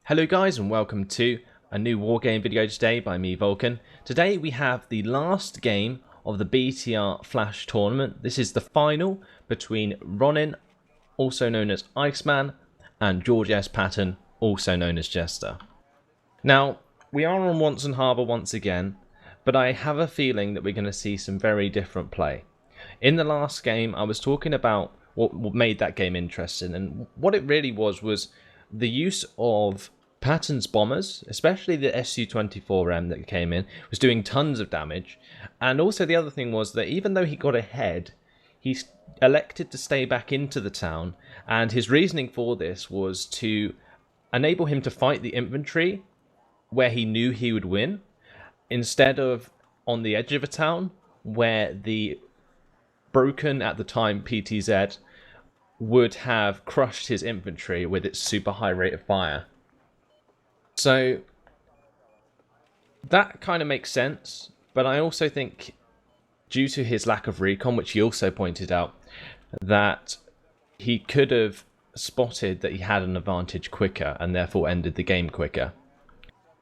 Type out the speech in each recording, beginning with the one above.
Hello guys and welcome to a new Wargame video today by me, Vulcan. Today we have the last game of the BTR Flash tournament. This is the final between Ronin, also known as Iceman, and George S. Patton, also known as Jester. Now, we are on Wonsan Harbour once again, but I have a feeling that we're going to see some very different play. In the last game, I was talking about what made that game interesting, and what it really was the use of Patton's bombers, especially the Su-24M that came in, was doing tons of damage. And also the other thing was that even though he got ahead, he elected to stay back into the town, and his reasoning for this was to enable him to fight the infantry where he knew he would win, instead of on the edge of a town where the broken at the time PTZ would have crushed his infantry with its super high rate of fire. So that kind of makes sense, but I also think due to his lack of recon, which he also pointed out, that he could have spotted that he had an advantage quicker and therefore ended the game quicker.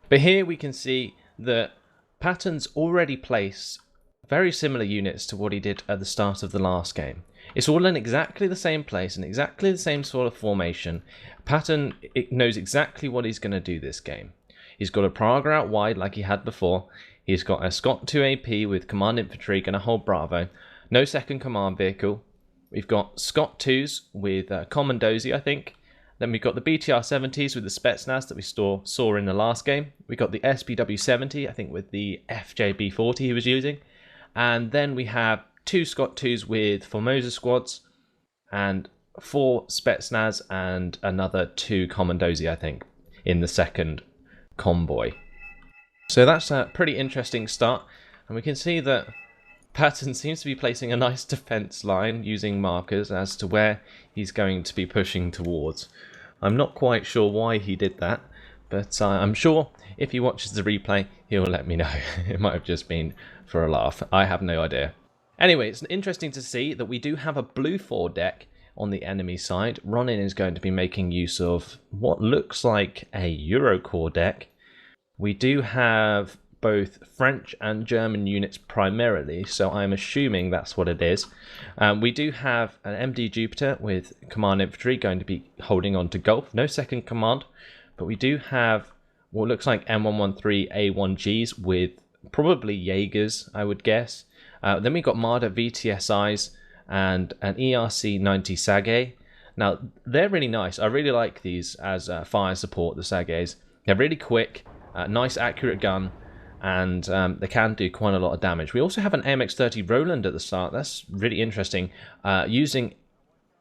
But here we can see that Patton's already placed very similar units to what he did at the start of the last game. It's all in exactly the same place and exactly the same sort of formation. Patton knows exactly what he's going to do this game. He's got a Praga out wide like he had before. He's got a Scott 2 AP with command infantry going to hold Bravo. No second command vehicle. We've got Scott 2s with Commandozi, I think. Then we've got the BTR 70s with the Spetsnaz that we saw in the last game. We've got the SPW 70, I think, with the FJB 40 he was using. And then we have 2 Scott 2s with Formosa squads, and 4 Spetsnaz, and another 2 Commandozi, I think, in the second convoy. So that's a pretty interesting start, and we can see that Patton seems to be placing a nice defense line using markers as to where he's going to be pushing towards. I'm not quite sure why he did that, but I'm sure if he watches the replay, he'll let me know. It might have just been for a laugh. I have no idea. Anyway, it's interesting to see that we do have a blue 4 deck on the enemy side. Ronin is going to be making use of what looks like a Eurocorps deck. We do have both French and German units primarily, so I'm assuming that's what it is. We do have an MD Jupiter with command infantry going to be holding on to Gulf. No second command, but we do have what looks like M113 A1Gs with probably Jaegers, I would guess. Then we got Marder VTSIs and an ERC 90 Sage. Now, they're really nice. I really like these as fire support, the Sages. They're really quick, nice accurate gun, and they can do quite a lot of damage. We also have an AMX-30 Roland at the start. That's really interesting. Using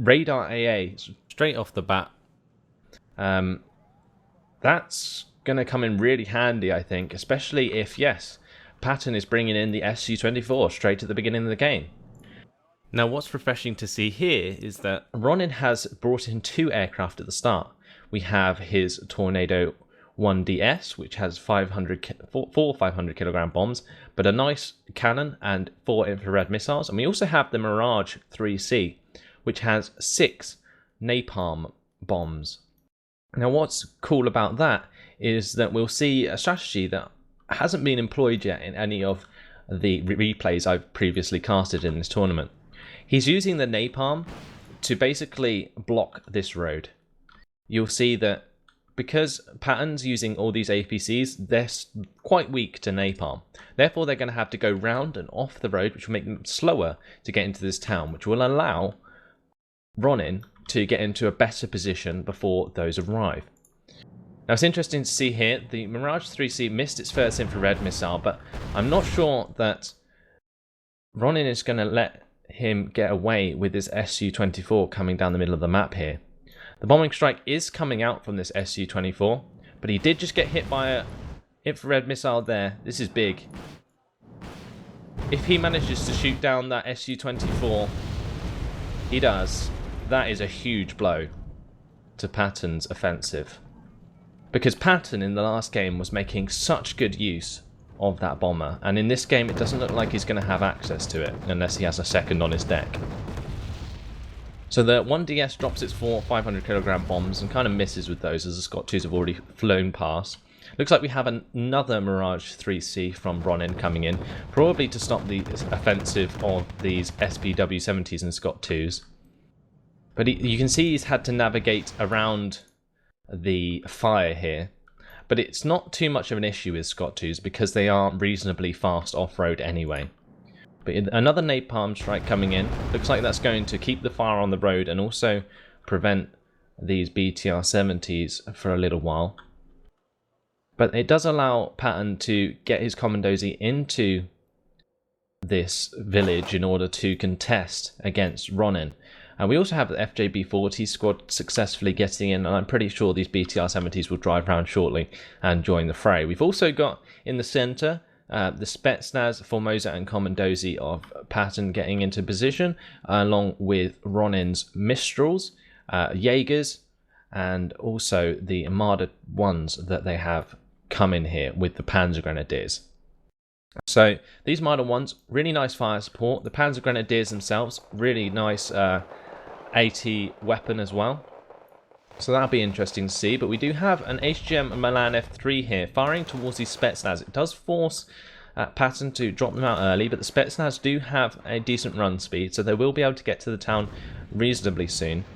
radar AA straight off the bat. That's going to come in really handy, I think, especially if, yes, Patton is bringing in the Su-24 straight at the beginning of the game. Now, what's refreshing to see here is that Ronin has brought in 2 aircraft at the start. We have his Tornado 1DS, which has 4 500 kilogram bombs, but a nice cannon and 4 infrared missiles. And we also have the Mirage 3C, which has 6 napalm bombs. Now, what's cool about that is that we'll see a strategy that hasn't been employed yet in any of the replays I've previously casted in this tournament. He's using the napalm to basically block this road. You'll see that because Patton's using all these APCs, they're quite weak to napalm. Therefore, they're going to have to go round and off the road, which will make them slower to get into this town, which will allow Ronin to get into a better position before those arrive. Now, it's interesting to see here, the Mirage 3C missed its first infrared missile, but I'm not sure that Ronin is going to let him get away with his Su-24 coming down the middle of the map here. The bombing strike is coming out from this Su-24, but he did just get hit by an infrared missile there. This is big. If he manages to shoot down that Su-24, he does. That is a huge blow to Patton's offensive. Because Patton in the last game was making such good use of that bomber, and in this game it doesn't look like he's going to have access to it unless he has a second on his deck. So the 1DS drops its 4 500kg bombs and kind of misses with those as the Scott 2s have already flown past. Looks like we have another Mirage 3C from Ronin coming in, probably to stop the offensive of these SPW-70s and Scott 2s. But you can see he's had to navigate around the fire here. But it's not too much of an issue with Scott 2s because they are reasonably fast off-road anyway. But another napalm strike coming in. Looks like that's going to keep the fire on the road and also prevent these BTR 70s for a little while. But it does allow Patton to get his Commandosi into this village in order to contest against Ronin. And we also have the FJB-40 squad successfully getting in, and I'm pretty sure these BTR 70s will drive around shortly and join the fray. We've also got in the centre the Spetsnaz, Formosa and Commandosi of Patton getting into position, along with Ronin's Mistrals, Jaegers, and also the Armada 1s that they have come in here with the Panzer Grenadiers. So these Armada 1s, really nice fire support. The Panzer Grenadiers themselves, really nice AT weapon as well. So that'll be interesting to see. But we do have an HGM Milan F3 here firing towards the Spetsnaz. It does force Patton to drop them out early, but the Spetsnaz do have a decent run speed, so they will be able to get to the town reasonably soon.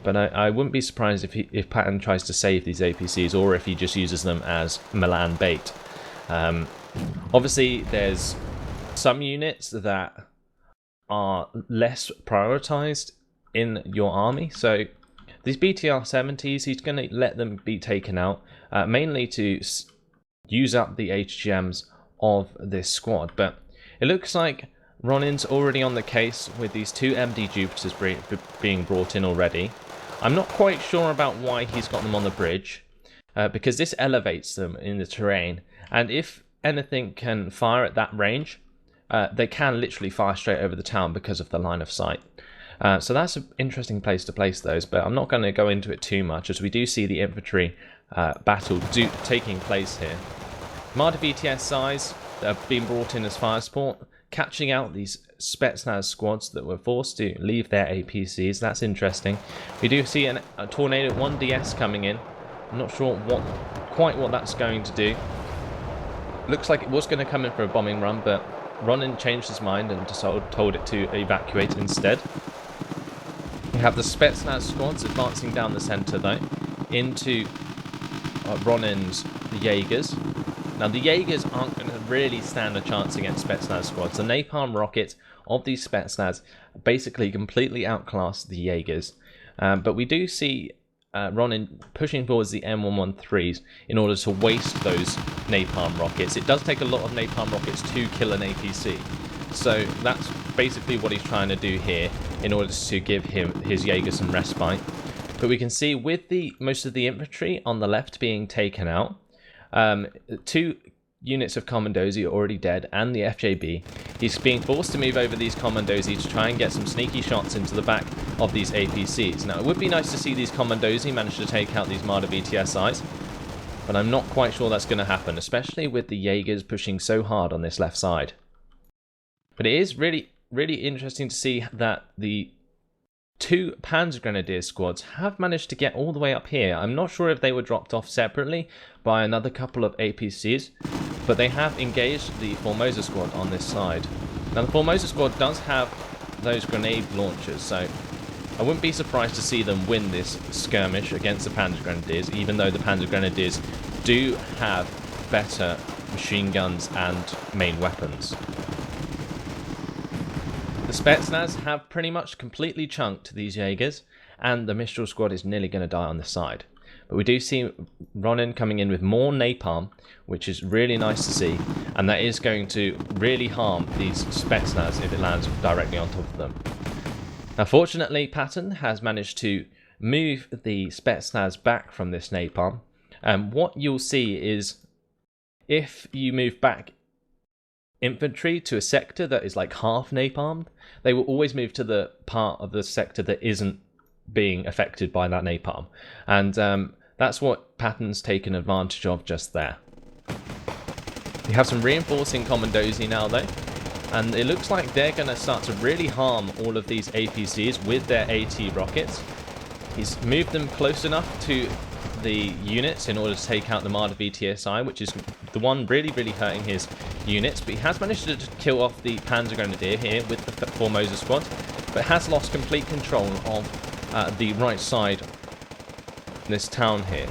But I wouldn't be surprised if Patton tries to save these APCs, or if he just uses them as Milan bait. Obviously, there's some units that are less prioritized in your army. So these BTR 70s, he's going to let them be taken out, mainly to use up the HGMs of this squad. But it looks like Ronin's already on the case with these 2 MD Jupiters being brought in already. I'm not quite sure about why he's got them on the bridge, because this elevates them in the terrain, and if anything can fire at that range, they can literally fire straight over the town because of the line of sight. So that's an interesting place to place those, but I'm not going to go into it too much, as we do see the infantry battle taking place here. Armada VTS size that have been brought in as fire support, catching out these Spetsnaz squads that were forced to leave their APCs. That's interesting. We do see a Tornado 1DS coming in. I'm not sure quite what that's going to do. Looks like it was going to come in for a bombing run, but Ronin changed his mind and told it to evacuate instead. We have the Spetsnaz squads advancing down the centre though, into Ronin's Jaegers. Now the Jaegers aren't going to really stand a chance against Spetsnaz squads. The napalm rockets of these Spetsnaz basically completely outclass the Jaegers. But we do see Ronin pushing towards the M113s in order to waste those napalm rockets. It does take a lot of napalm rockets to kill an APC. So that's basically what he's trying to do here in order to give him his Jaeger some respite. But we can see with most of the infantry on the left being taken out, 2 units of Commandosi are already dead, and the FJB. He's being forced to move over these Commandosi to try and get some sneaky shots into the back of these APCs. Now, it would be nice to see these Commandosi manage to take out these Marder BTSIs, but I'm not quite sure that's going to happen, especially with the Jaegers pushing so hard on this left side. But it is really, really interesting to see that the 2 Panzer Grenadier squads have managed to get all the way up here. I'm not sure if they were dropped off separately by another couple of APCs, but they have engaged the Formosa squad on this side. Now the Formosa squad does have those grenade launchers, so I wouldn't be surprised to see them win this skirmish against the Panzer Grenadiers, even though the Panzer Grenadiers do have better machine guns and main weapons. The Spetsnaz have pretty much completely chunked these Jaegers, and the Mistral squad is nearly going to die on this side. But we do see Ronin coming in with more napalm, which is really nice to see, and that is going to really harm these Spetsnaz if it lands directly on top of them. Now fortunately, Patton has managed to move the Spetsnaz back from this napalm, and what you'll see is if you move back infantry to a sector that is like half napalmed, they will always move to the part of the sector that isn't being affected by that napalm, and that's what Patton's taken advantage of just there. We have some reinforcing Commandosi now though, And it looks like they're going to start to really harm all of these APCs with their AT rockets. He's moved them close enough to the units in order to take out the Marder VTSI, which is the one really hurting his units. But he has managed to kill off the Panzer Grenadier here with the Formosa squad, but has lost complete control of the right side of this town here.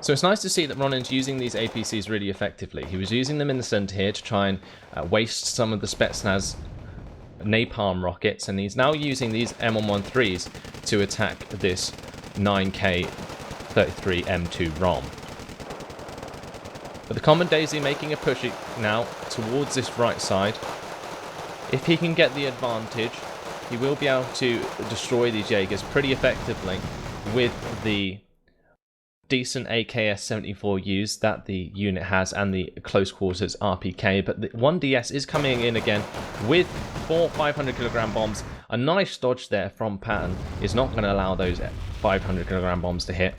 So it's nice to see that Ronin's using these APCs really effectively. He was using them in the center here to try and waste some of the Spetsnaz napalm rockets, and he's now using these M113s to attack this 9K 33 M2 ROM. But the Common Daisy making a push now towards this right side. If he can get the advantage, he will be able to destroy these Jaegers pretty effectively with the decent AKS-74Us that the unit has and the close quarters RPK. But the 1DS is coming in again with 4 500kg bombs. A nice dodge there from Patton is not going to allow those 500kg bombs to hit,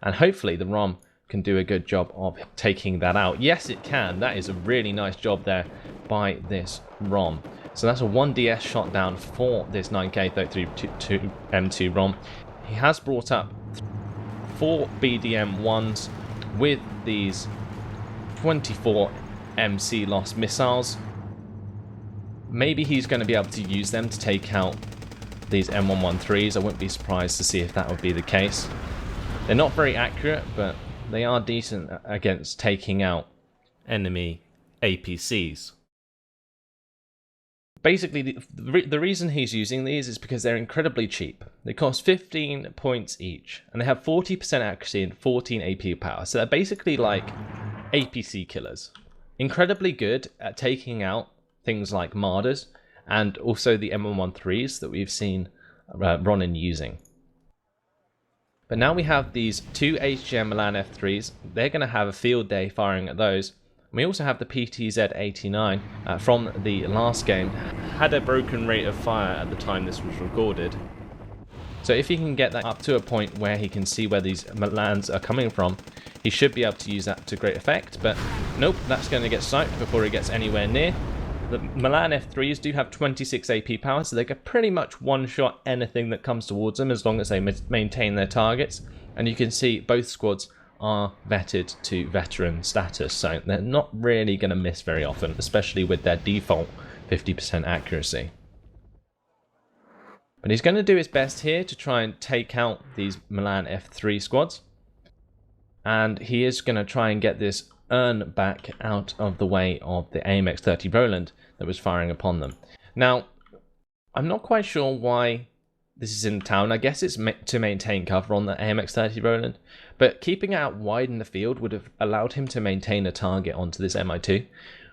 and hopefully the ROM can do a good job of taking that out. Yes, it can. That is a really nice job there by this ROM. So that's a 1DS shot down for this 9K32 M2 ROM. He has brought up 4 BDM-1s with these 24 MC lost missiles. Maybe he's going to be able to use them to take out these M113s. I wouldn't be surprised to see if that would be the case. They're not very accurate, but they are decent against taking out enemy APCs. Basically, the reason he's using these is because they're incredibly cheap. They cost 15 points each, and they have 40% accuracy and 14 AP power. So they're basically like APC killers. Incredibly good at taking out things like Marders, and also the M113s that we've seen Ronin using. But now we have these 2 HGM Milan F3s. They're going to have a field day firing at those. We also have the PTZ-89 from the last game. Had a broken rate of fire at the time this was recorded. So if he can get that up to a point where he can see where these Milans are coming from, he should be able to use that to great effect. But nope, that's going to get sniped before it gets anywhere near. The Milan F3s do have 26 AP power, so they can pretty much one-shot anything that comes towards them as long as they maintain their targets. And you can see both squads are vetted to veteran status, so they're not really going to miss very often, especially with their default 50% accuracy. But he's going to do his best here to try and take out these Milan F3 squads, and he is going to try and get this urn back out of the way of the AMX-30 Roland that was firing upon them. Now, I'm not quite sure why this is in town. I guess it's meant to maintain cover on the AMX-30 Roland, but keeping it out wide in the field would have allowed him to maintain a target onto this Mi-2,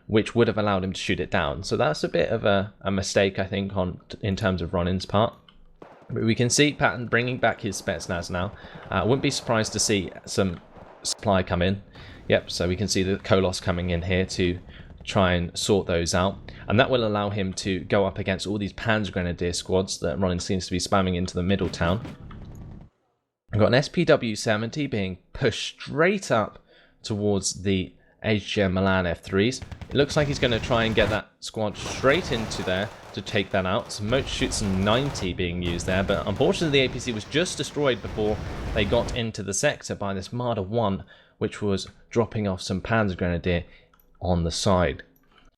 which would have allowed him to shoot it down. So that's a bit of a mistake, I think, in terms of Ronin's part. But we can see Patton bringing back his Spetsnaz now. Wouldn't be surprised to see some supply come in. Yep, so we can see the Kolos coming in here to try and sort those out, and that will allow him to go up against all these Panzer Grenadier squads that Ronin seems to be spamming into the middle town. We've got an SPW-70 being pushed straight up towards the HGM Milan F3s. It looks like he's going to try and get that squad straight into there to take that out. Some Moat Shoots 90 being used there, but unfortunately the APC was just destroyed before they got into the sector by this Marder 1, which was dropping off some Panzer Grenadier on the side.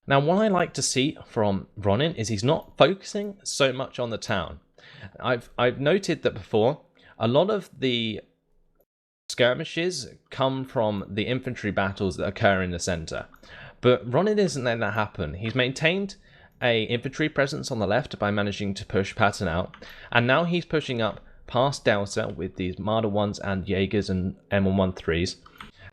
Now, what I like to see from Ronin is he's not focusing so much on the town. I've noted that before, a lot of the skirmishes come from the infantry battles that occur in the center, but Ronin isn't letting that happen. He's maintained a infantry presence on the left by managing to push Patton out, and now he's pushing up past Delta with these Marder 1s and Jaegers and M113s,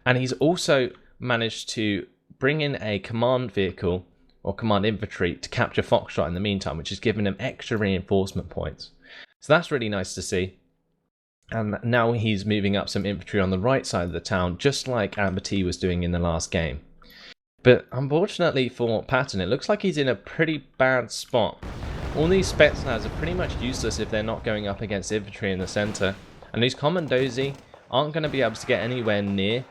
and he's also managed to bring in a command vehicle or command infantry to capture Foxtrot in the meantime, which has given him extra reinforcement points. So that's really nice to see. And now he's moving up some infantry on the right side of the town, just like Amber T was doing in the last game. But unfortunately for Patton, it looks like he's in a pretty bad spot. All these Spetsnaz are pretty much useless if they're not going up against infantry in the center, and these Commandosi aren't going to be able to get anywhere near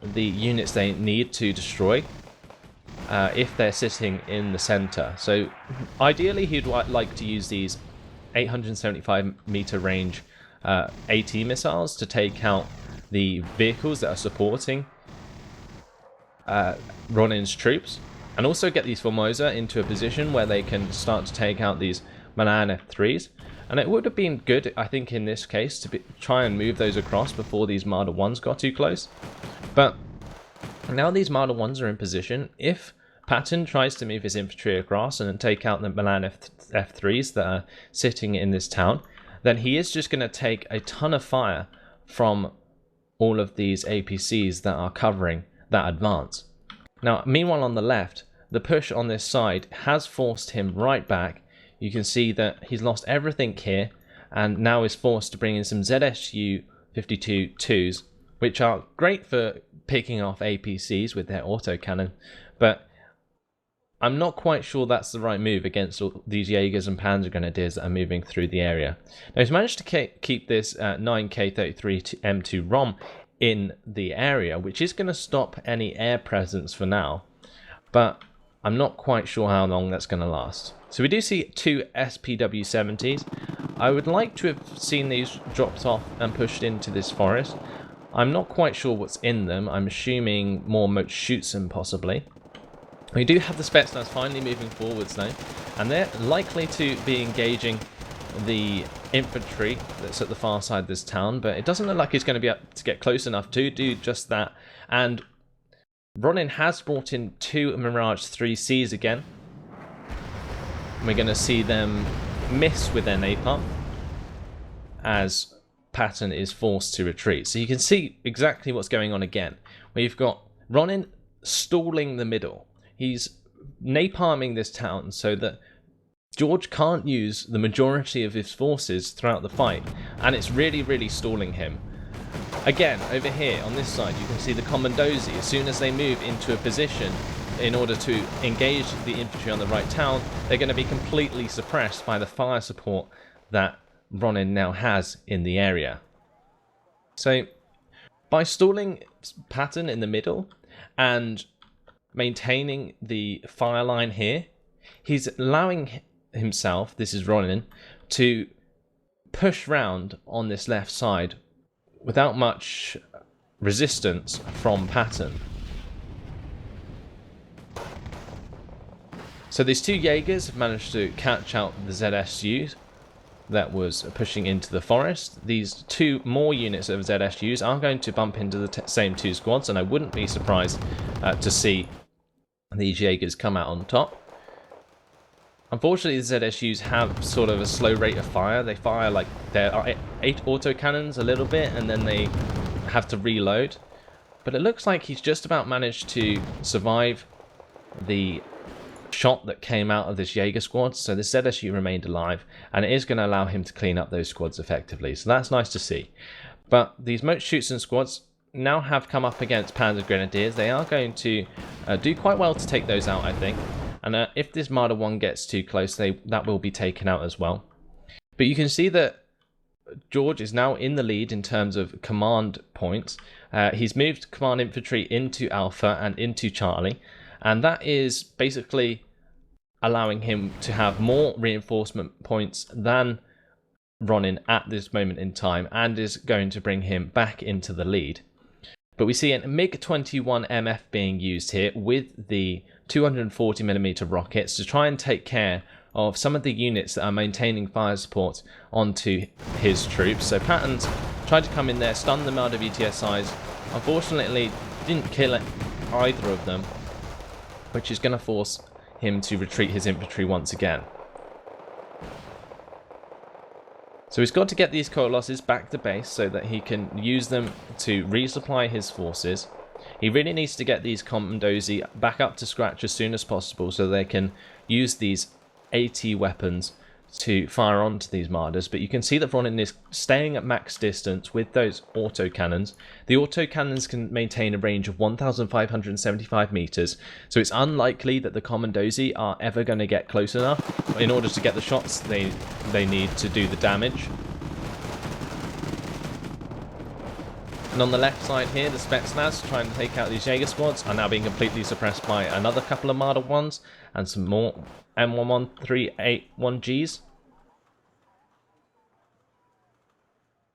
the units they need to destroy if they're sitting in the center. So ideally he'd like to use these 875 meter range AT missiles to take out the vehicles that are supporting Ronin's troops, and also get these Formosa into a position where they can start to take out these Milan F3s. And it would have been good, I think, in this case, to try and move those across before these Marder 1s got too close. But now these Marder 1s are in position. If Patton tries to move his infantry across and take out the Milan F3s that are sitting in this town, then he is just going to take a ton of fire from all of these APCs that are covering that advance. Now, meanwhile on the left, the push on this side has forced him right back. You can see that he's lost everything here and now is forced to bring in some ZSU 52-2s, which are great for picking off APCs with their autocannon, but I'm not quite sure that's the right move against all these Jaegers and Panzer Grenadiers that are moving through the area. Now he's managed to keep this 9K33 M2 ROM in the area, which is going to stop any air presence for now, but I'm not quite sure how long that's going to last. So we do see 2 SPW-70s. I would like to have seen these dropped off and pushed into this forest. I'm not quite sure what's in them. I'm assuming more Motschützen possibly. We do have the Spetsnaz finally moving forwards though, and they're likely to be engaging the infantry that's at the far side of this town, but it doesn't look like he's going to be able to get close enough to do just that. And Ronin has brought in 2 Mirage 3Cs again. We're going to see them miss with their napalm as Patton is forced to retreat. So you can see exactly what's going on again. We've got Ronin stalling the middle. He's napalming this town so that George can't use the majority of his forces throughout the fight, and it's really, really stalling him. Again, over here on this side, you can see the Commandosi. As soon as they move into a position in order to engage the infantry on the right town, they're going to be completely suppressed by the fire support that Ronin now has in the area. So, by stalling Patton in the middle and maintaining the fire line here, he's allowing himself, this is Ronin, to push round on this left side without much resistance from Patton. So these 2 Jaegers have managed to catch out the ZSU that was pushing into the forest. These 2 more units of ZSUs are going to bump into the same 2 squads, and I wouldn't be surprised to see these Jaegers come out on top. Unfortunately, the ZSUs have sort of a slow rate of fire. They fire like their 8 autocannons a little bit, and then they have to reload. But it looks like he's just about managed to survive the shot that came out of this Jaeger squad. So the ZSU remained alive, and it is going to allow him to clean up those squads effectively. So that's nice to see. But these Motschützen squads now have come up against Panzer Grenadiers. They are going to do quite well to take those out, I think. And if this Marder 1 gets too close, that will be taken out as well. But you can see that George is now in the lead in terms of command points. He's moved command infantry into Alpha and into Charlie, and that is basically allowing him to have more reinforcement points than Ronin at this moment in time, and is going to bring him back into the lead. But we see a MiG-21 MF being used here with the 240mm rockets to try and take care of some of the units that are maintaining fire support onto his troops. So Patton's tried to come in there, stun them out of ETSIs. Unfortunately, didn't kill either of them, which is going to force him to retreat his infantry once again. So he's got to get these Colossus back to base so that he can use them to resupply his forces. He really needs to get these Commandosi back up to scratch as soon as possible so they can use these AT weapons to fire onto these Marders. But you can see that Ronin is staying at max distance with those autocannons. The autocannons can maintain a range of 1,575 meters, so it's unlikely that the Commandosi are ever going to get close enough in order to get the shots they need to do the damage. And on the left side here, the Spetsnaz trying to take out these Jaeger squads are now being completely suppressed by another couple of Marder 1s and some more M11381Gs.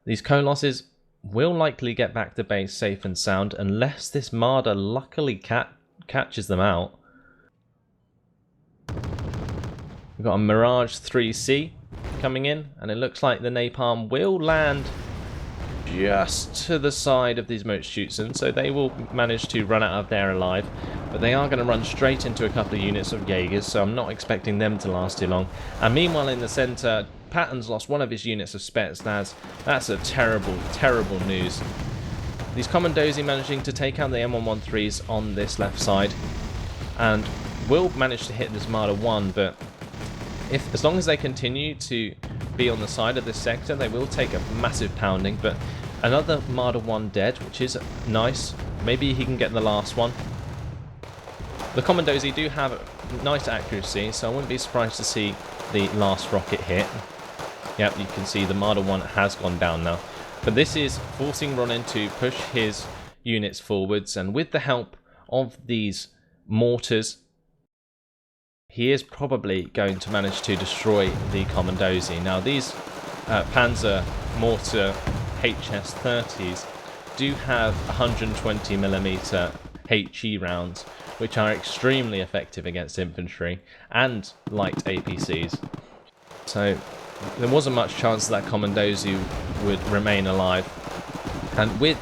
These Colosses will likely get back to base safe and sound unless this Marder luckily catches them out. We've got a Mirage 3C coming in, and it looks like the Napalm will land just to the side of these Motorschützen, so they will manage to run out of there alive. But they are going to run straight into a couple of units of Jaegers, so I'm not expecting them to last too long. And meanwhile in the centre, Patton's lost one of his units of Spetsnaz. That's a terrible, terrible news. These Commandosi managing to take out the M113s on this left side, and will manage to hit this Marder 1, but as long as they continue to be on the side of this sector, they will take a massive pounding. But another Marder 1 dead, which is nice. Maybe he can get the last one. The Commandosi do have nice accuracy, so I wouldn't be surprised to see the last rocket hit. Yep, you can see the Marder 1 has gone down now. But this is forcing Ronin to push his units forwards, and with the help of these mortars, he is probably going to manage to destroy the Commandosi. Now these Panzer Mortar HS-30s do have 120mm HE rounds, which are extremely effective against infantry and light APCs. So there wasn't much chance that Commandosi would remain alive. And with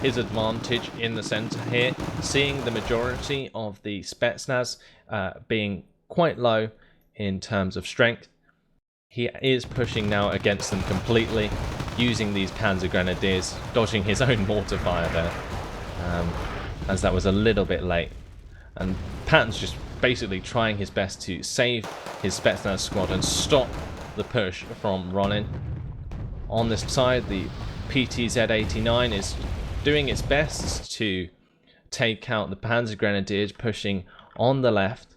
his advantage in the centre here, seeing the majority of the Spetsnaz being quite low in terms of strength, he is pushing now against them completely, using these Panzer Grenadiers, dodging his own mortar fire there, as that was a little bit late. And Patton's just basically trying his best to save his Spetsnaz squad and stop the push from Ronin. On this side, the PTZ-89 is doing its best to take out the Panzer Grenadiers pushing on the left.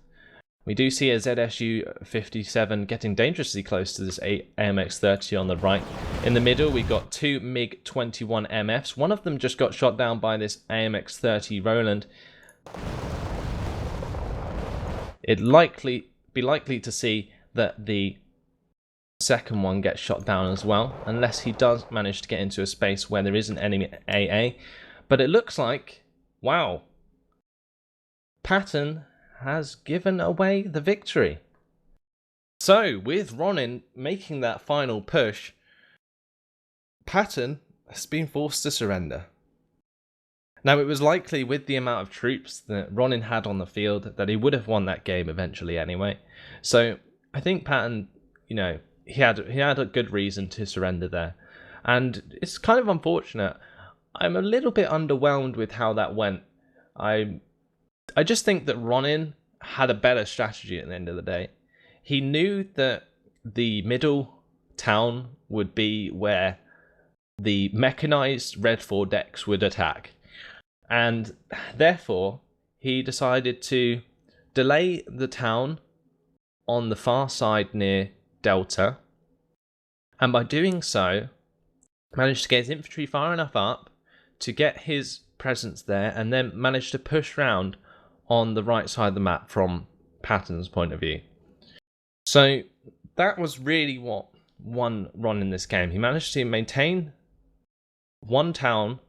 We do see a ZSU-57 getting dangerously close to this AMX-30 on the right. In the middle, we've got two MiG-21 MFs. One of them just got shot down by this AMX-30 Roland. It'd be likely to see that the second one gets shot down as well, unless he does manage to get into a space where there is an enemy AA. But it looks like, wow, Patton has given away the victory. So, with Ronin making that final push, Patton has been forced to surrender. Now, it was likely with the amount of troops that Ronin had on the field that he would have won that game eventually anyway. So, I think Patton, you know, he had a good reason to surrender there. And it's kind of unfortunate. I'm a little bit underwhelmed with how that went. I just think that Ronin had a better strategy at the end of the day. He knew that the middle town would be where the mechanized Redfor decks would attack. And therefore, he decided to delay the town on the far side near Delta. And by doing so, managed to get his infantry far enough up to get his presence there, and then managed to push round on the right side of the map from Patton's point of view. So that was really what won Ron in this game. He managed to maintain one town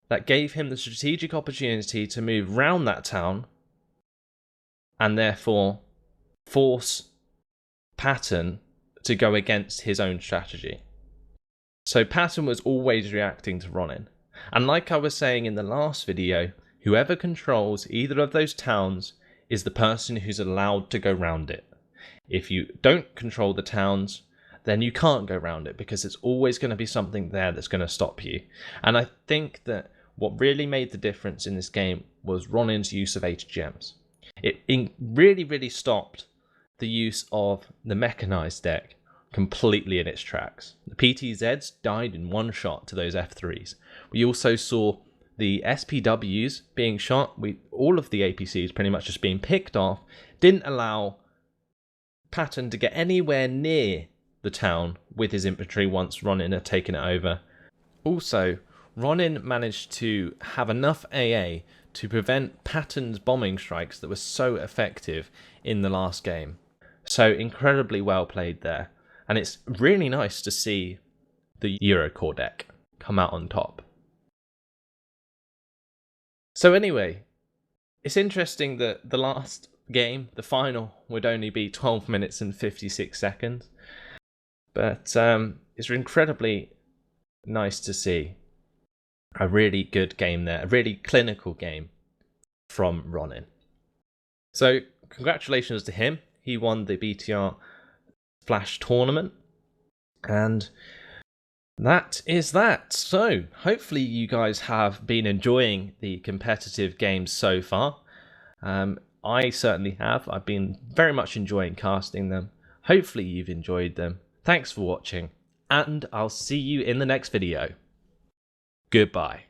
that gave him the strategic opportunity to move round that town and therefore force Patton to go against his own strategy. So Patton was always reacting to Ronin. And like I was saying in the last video, whoever controls either of those towns is the person who's allowed to go round it. If you don't control the towns, then you can't go round it, because it's always going to be something there that's going to stop you. And I think that what really made the difference in this game was Ronin's use of HGMs. It really, really stopped the use of the mechanized deck completely in its tracks. The PTZs died in one shot to those F3s. We also saw the SPWs being shot. All of the APCs pretty much just being picked off. Didn't allow Patton to get anywhere near the town with his infantry once Ronin had taken it over. Also, Ronin managed to have enough AA to prevent Patton's bombing strikes that were so effective in the last game. So incredibly well played there. And it's really nice to see the Eurocorps deck come out on top. So anyway, it's interesting that the last game, the final, would only be 12 minutes and 56 seconds. But it's incredibly nice to see a really good game there, a really clinical game from Ronin. So congratulations to him. He won the BTR Flash tournament. And that is that. So hopefully you guys have been enjoying the competitive games so far. I certainly have. I've been very much enjoying casting them. Hopefully you've enjoyed them. Thanks for watching, and I'll see you in the next video. Goodbye.